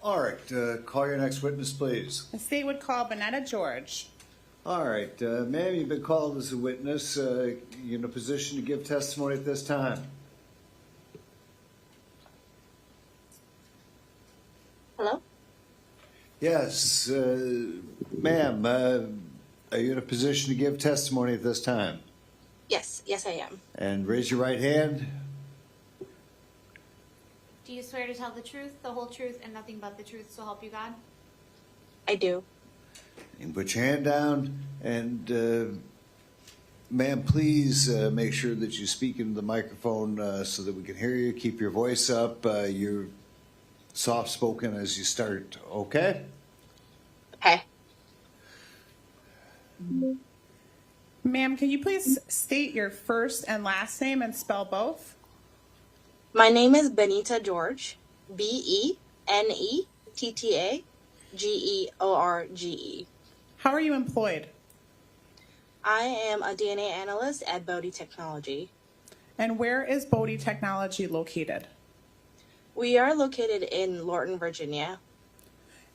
All right, call your next witness, please. The state would call Beneta George. All right, ma'am, you've been called as a witness. You're in a position to give testimony at this time. Hello? Yes, ma'am, are you in a position to give testimony at this time? Yes, I am. And raise your right hand. Do you swear to tell the truth, the whole truth, and nothing but the truth, so help you God? I do. You can put your hand down, and ma'am, please make sure that you speak into the microphone so that we can hear you. Keep your voice up. You're soft-spoken as you start, okay? Okay. Ma'am, can you please state your first and last name and spell both? My name is Beneta George, Benetta George. How are you employed? I am a DNA analyst at Bode Technology. And where is Bode Technology located? We are located in Lorton, Virginia.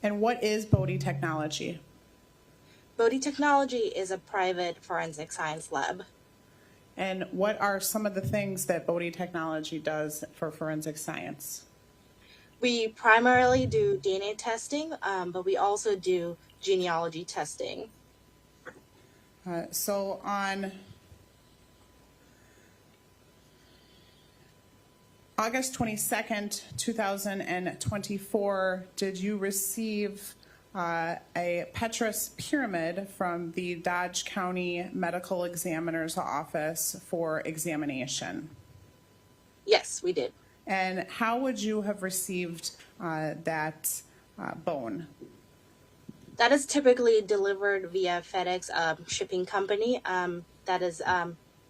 And what is Bode Technology? Bode Technology is a private forensic science lab. And what are some of the things that Bode Technology does for forensic science? We primarily do DNA testing, but we also do genealogy testing. So on August 22nd, 2024, did you receive a petrous pyramid from the Dodge County Medical Examiner's Office for examination? Yes, we did. And how would you have received that bone? That is typically delivered via FedEx shipping company. That is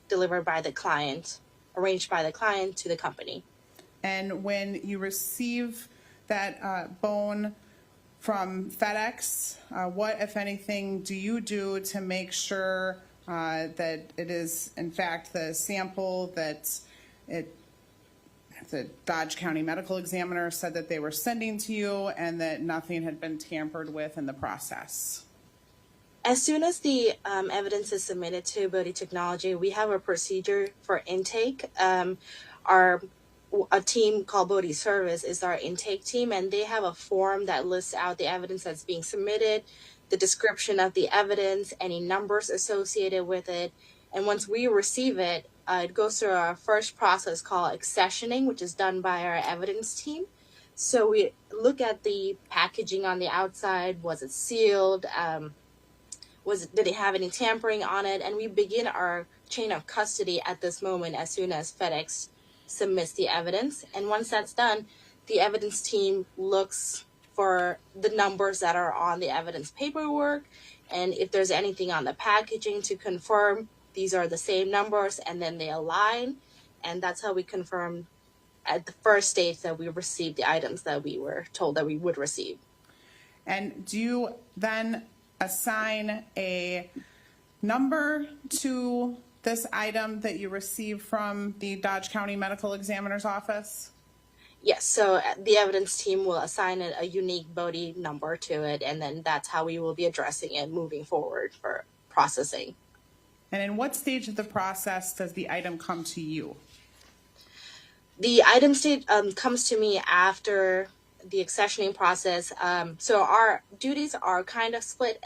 delivered by the client, arranged by the client to the company. And when you receive that bone from FedEx, what, if anything, do you do to make sure that it is, in fact, the sample that the Dodge County Medical Examiner said that they were sending to you and that nothing had been tampered with in the process? As soon as the evidence is submitted to Bode Technology, we have a procedure for intake. A team called Bode Service is our intake team, and they have a form that lists out the evidence that's being submitted, the description of the evidence, any numbers associated with it. And once we receive it, it goes through our first process called accessioning, which is done by our evidence team. So we look at the packaging on the outside. Was it sealed? Did it have any tampering on it? And we begin our chain of custody at this moment as soon as FedEx submits the evidence. And once that's done, the evidence team looks for the numbers that are on the evidence paperwork, and if there's anything on the packaging to confirm these are the same numbers, and then they align. And that's how we confirm at the first stage that we received the items that we were told that we would receive. And do you then assign a number to this item that you received from the Dodge County Medical Examiner's Office? Yes, so the evidence team will assign it a unique Bode number to it, and then that's how we will be addressing it moving forward for processing. And in what stage of the process does the item come to you? The item stage comes to me after the accessioning process. So our duties are kind of split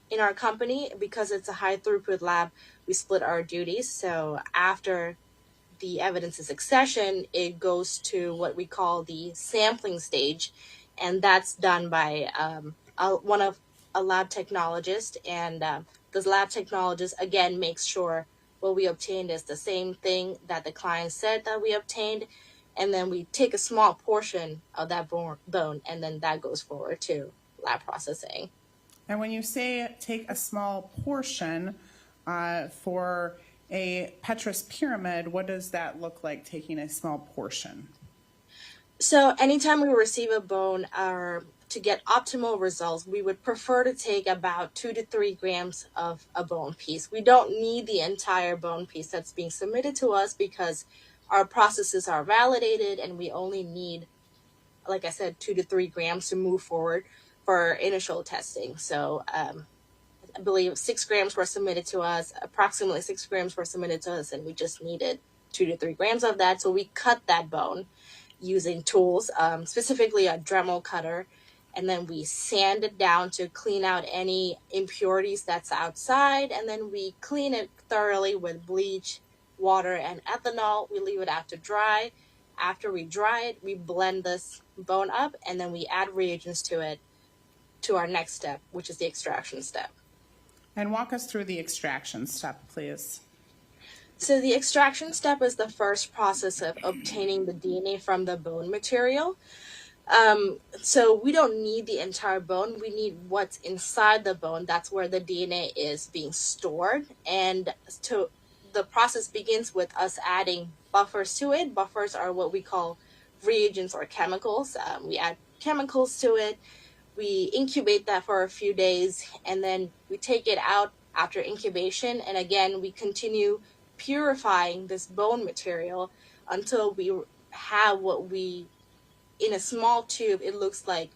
in our company because it's a high throughput lab. We split our duties. So after the evidence is accessioned, it goes to what we call the sampling stage, and that's done by a lab technologist. And this lab technologist again makes sure what we obtained is the same thing that the client said that we obtained, and then we take a small portion of that bone, and then that goes forward to lab processing. And when you say take a small portion for a petrous pyramid, what does that look like, taking a small portion? So anytime we receive a bone, to get optimal results, we would prefer to take about 2 to 3 grams of a bone piece. We don't need the entire bone piece that's being submitted to us because our processes are validated and we only need like I said, 2 to 3 grams to move forward for initial testing. So I believe 6 grams were submitted to us, approximately 6 grams were submitted to us, and we just needed 2 to 3 grams of that. So we cut that bone using tools, specifically a Dremel cutter, and then we sand it down to clean out any impurities that's outside, and then we clean it thoroughly with bleach, water, and ethanol. We leave it out to dry. After we dry it, we blend this bone up, and then we add reagents to it to our next step, which is the extraction step. And walk us through the extraction step, please. So the extraction step is the first process of obtaining the DNA from the bone material. So we don't need the entire bone. We need what's inside the bone. That's where the DNA is being stored. And the process begins with us adding buffers to it. Buffers are what we call reagents or chemicals. We add chemicals to it. We incubate that for a few days, and then we take it out after incubation. And again, we continue purifying this bone material until we have what we, in a small tube, it looks like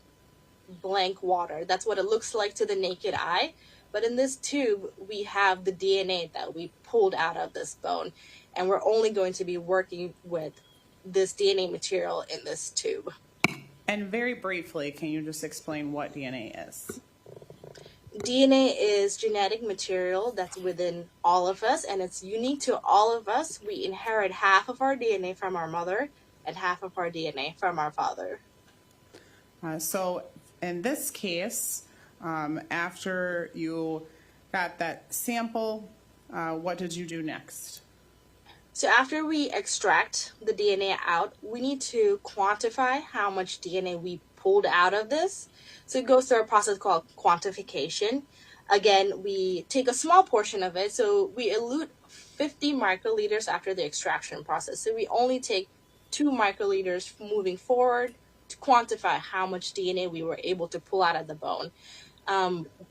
blank water. That's what it looks like to the naked eye. But in this tube, we have the DNA that we pulled out of this bone. And we're only going to be working with this DNA material in this tube. And very briefly, can you just explain what DNA is? DNA is genetic material that's within all of us, and it's unique to all of us. We inherit half of our DNA from our mother and half of our DNA from our father. So in this case, after you got that sample, what did you do next? So after we extract the DNA out, we need to quantify how much DNA we pulled out of this. So it goes through a process called quantification. Again, we take a small portion of it. So we elute 50 microliters after the extraction process. So we only take 2 microliters moving forward to quantify how much DNA we were able to pull out of the bone.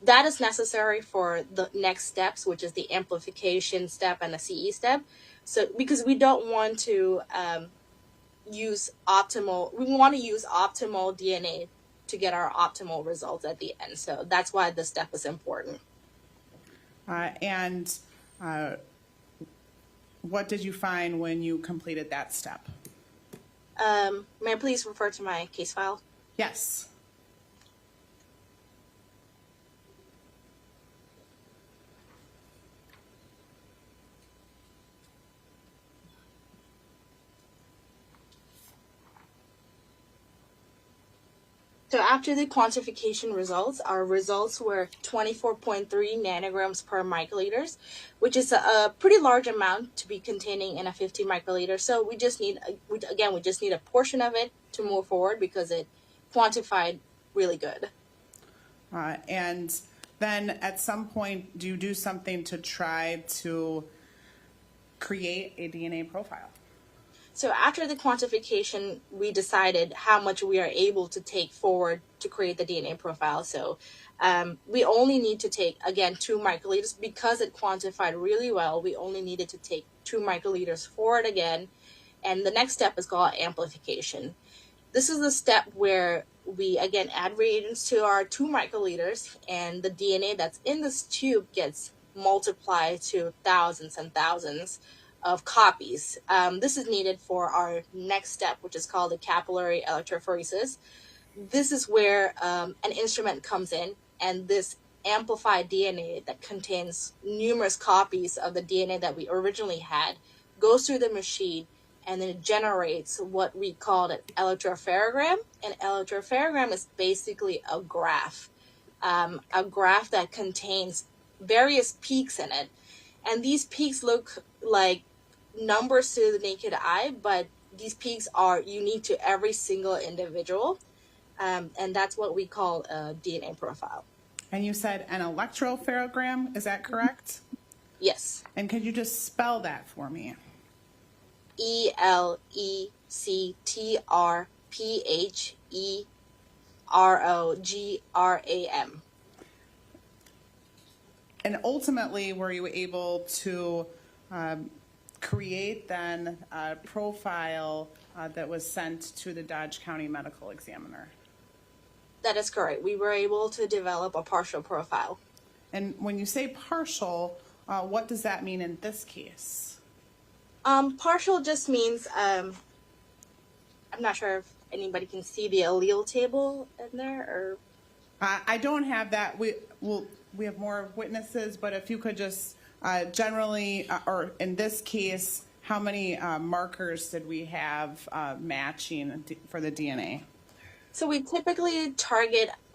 That is necessary for the next steps, which is the amplification step and the CE step. So because we don't want to use optimal DNA to get our optimal results at the end. So that's why this step is important. And what did you find when you completed that step? May I please refer to my case file? Yes. So after the quantification results, our results were 24.3 nanograms per microliters, which is a pretty large amount to be containing in a 50 microliter. So we just need, again, we just need a portion of it to move forward because it quantified really good. And then at some point, do you do something to try to create a DNA profile? So after the quantification, we decided how much we are able to take forward to create the DNA profile. So we only need to take, again, 2 microliters. Because it quantified really well, we only needed to take 2 microliters forward again. And the next step is called amplification. This is the step where we, again, add reagents to our 2 microliters, and the DNA that's in this tube gets multiplied to thousands and thousands of copies. This is needed for our next step, which is called the capillary electrophoresis. This is where an instrument comes in, and this amplified DNA that contains numerous copies of the DNA that we originally had goes through the machine, and then it generates what we call an electropherogram. An electropherogram is basically a graph that contains various peaks in it. And these peaks look like numbers to the naked eye, but these peaks are unique to every single individual. And that's what we call a DNA profile. And you said an electropherogram, is that correct? Yes. And could you just spell that for me? electropherogram. And ultimately, were you able to create then a profile that was sent to the Dodge County Medical Examiner. That is correct. We were able to develop a partial profile. And when you say partial, what does that mean in this case? Partial just means, I'm not sure if anybody can see the allele table in there, or I don't have that. We have more witnesses, but if you could just generally, or in this case, how many markers did we have matching for the DNA? so we typically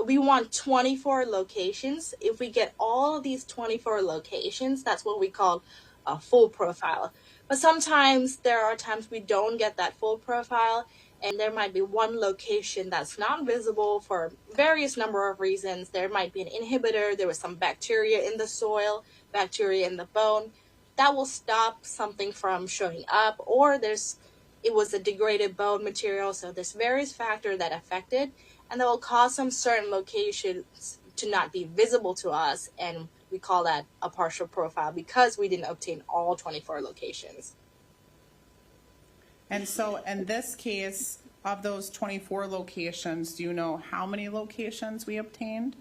we want 24 locations. If we get all of these 24 locations, that's what we call a full profile. But sometimes there are times we don't get that full profile, and there might be one location that's not visible for various number of reasons. There might be an inhibitor, there was some bacteria in the soil, bacteria in the bone. That will stop something from showing up, or it was a degraded bone material, so there's various factors that affect it, and that will cause some certain locations to not be visible to us, and we call that a partial profile because we didn't obtain all 24 locations. And so in this case, of those 24 locations, do you know how many locations we obtained?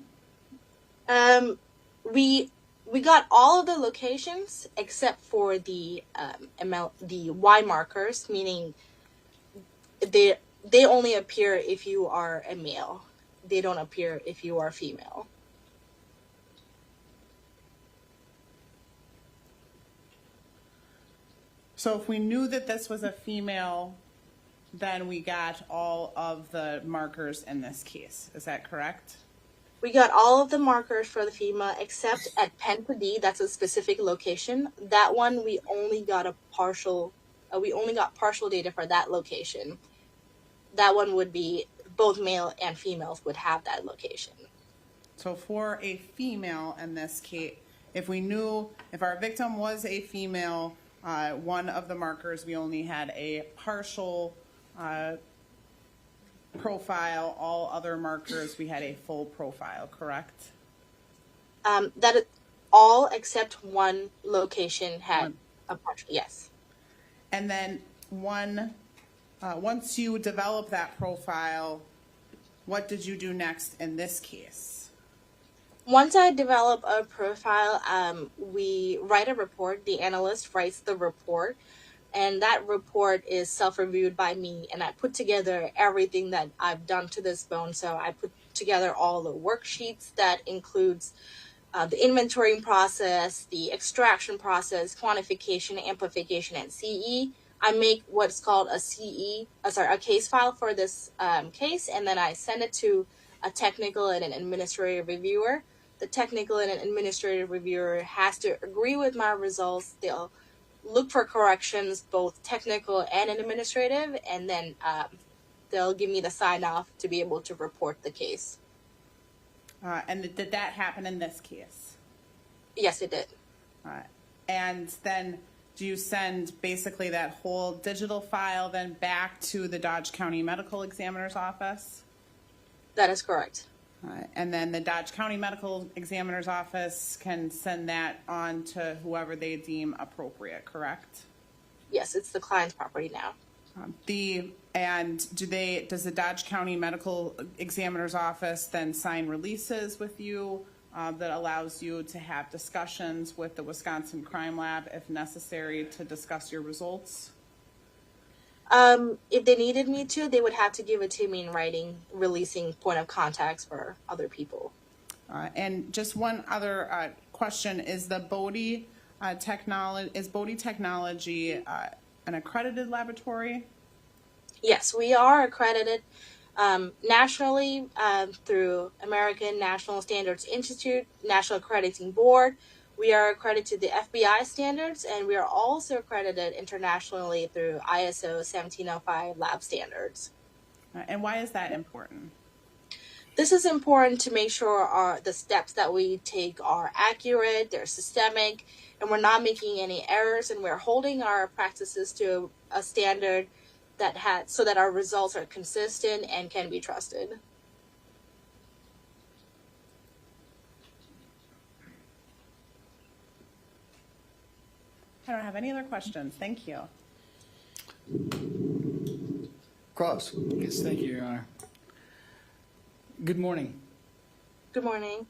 We got all of the locations except for the Y markers, meaning they only appear if you are a male. They don't appear if you are female. So if we knew that this was a female, then we got all of the markers in this case. Is that correct? We got all of the markers for the female except at Penta D, that's a specific location. That one we only got partial data for that location. That one would be both male and females would have that location. So for a female in this case, if our victim was a female, one of the markers we only had a partial profile, all other markers we had a full profile, correct? That is all except one location had a partial, yes. And then once you develop that profile, what did you do next in this case? Once I develop a profile, we write a report. The analyst writes the report, and that report is self-reviewed by me, and I put together everything that I've done to this bone. So I put together all the worksheets that includes the inventorying process, the extraction process, quantification, amplification, and CE. I make what's called a case file for this case, and then I send it to a technical and an administrative reviewer. The technical and an administrative reviewer has to agree with my results. They'll look for corrections, both technical and administrative, and then they'll give me the sign-off to be able to report the case. And did that happen in this case? Yes, it did. And then do you send basically that whole digital file then back to the Dodge County Medical Examiner's office? That is correct. And then the Dodge County Medical Examiner's office can send that on to whoever they deem appropriate, correct? Yes, it's the client's property now. Does the Dodge County Medical Examiner's office then sign releases with you that allows you to have discussions with the Wisconsin Crime Lab if necessary to discuss your results? If they needed me to, they would have to give it to me in writing, releasing point of contacts for other people. And just one other question: is the Bode Technology an accredited laboratory? Yes, we are accredited nationally through American National Standards Institute, National Accrediting Board. We are accredited to the FBI standards, and we are also accredited internationally through ISO 17005 lab standards. And why is that important? This is important to make sure the steps that we take are accurate, they're systemic, and we're not making any errors, and we're holding our practices to a standard so that our results are consistent and can be trusted. I don't have any other questions. Thank you. Cross. Yes, thank you, Your Honor. Good morning. Good morning.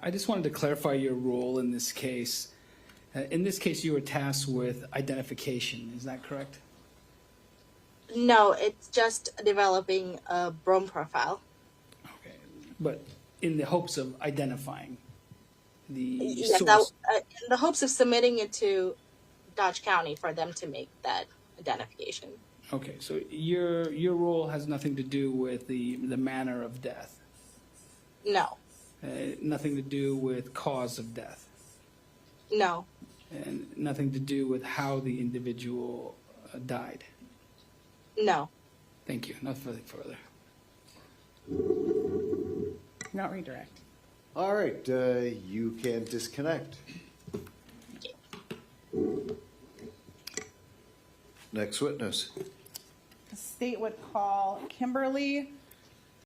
I just wanted to clarify your role in this case. In this case, you were tasked with identification. Is that correct? No, it's just developing a Brome profile. Okay. But in the hopes of identifying the Yeah, source. in the hopes of submitting it to Dodge County for them to make that identification. Okay, so your role has nothing to do with the manner of death. No, Nothing to do with cause of death. no, And nothing to do with how the individual died. no. Thank you. Nothing further. Not redirect. All right, you can disconnect. Next witness. The state would call Kimberly